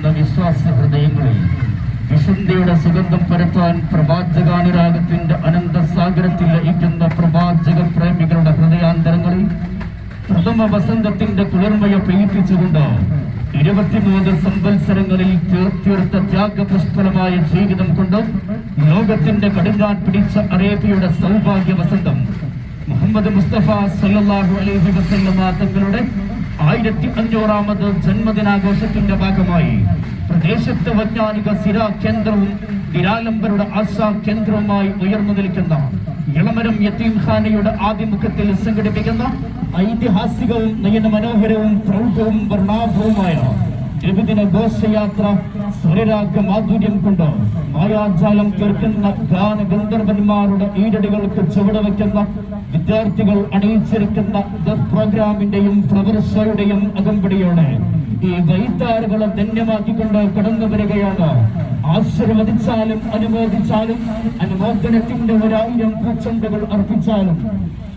കേൾക്കുന്ന വിശ്വാസ ഹൃദയങ്ങളിൽ വിശുദ്ധിയുടെ സുഗന്ധം പരത്താൻ പ്രവാചകാനുരാഗത്തിന്റെ അനന്തസാഗരത്തിൽ ലയിക്കുന്ന പ്രവാചക പ്രേമികളുടെ ഹൃദയാന്തരങ്ങളിൽ പ്രഥമ വസന്തത്തിന്റെ കുളിർമയെ പെയ്യിപ്പിച്ചുകൊണ്ട് 23 സംവത്സരങ്ങളിൽ തീർത്ത ത്യാഗപുഷ്പലമായ ജീവിതം കൊണ്ട് ലോകത്തിന്റെ കടുങ്കാൻ പിടിച്ച അറേബ്യയുടെ സൗഭാഗ്യ വസന്തം മുഹമ്മദ് മുസ്തഫ സല്ലല്ലാഹു അലൈഹി വസല്ലമ തങ്ങളുടെ 1500ാമത് ജന്മദിനാഘോഷത്തിന്റെ ഭാഗമായി പ്രദേശത്തെ വൈജ്ഞാനിക സിരാ കേന്ദ്രവും നിരാലംബരുടെ ആശാ കേന്ദ്രവുമായി ഉയർന്നു നിൽക്കുന്ന ഇളമരം യതീംഖാനയുടെ ആഭിമുഖ്യത്തിൽ സംഘടിപ്പിക്കുന്ന ഐതിഹാസികവും നയനമനോഹരവും പ്രൗഢവും വർണ്ണാഭവുമായ ദ്വിദിന ഘോഷയാത്ര സ്വരരാഗ മാധുര്യം കൊണ്ട് മായാജാലം തീർക്കുന്ന ഗാനഗന്ധർവന്മാരുടെ ഈരടികൾക്ക് ചുവടുവെക്കുന്ന വിദ്യാർത്ഥികൾ അണിയിച്ചിരിക്കുന്ന പ്രോഗ്രാമിന്റെയും ഫ്ലവർ ഷോയുടെയും അകമ്പടിയോടെ ഈ വൈത്താറുകളെ ധന്യമാക്കിക്കൊണ്ട് കടന്നു വരികയാണ്. ആശീർവദിച്ചാലും അനുമോദിച്ചാലും അനുമോദനത്തിന്റെ 1000 പൂച്ചെണ്ടുകൾ അർപ്പിച്ചാലും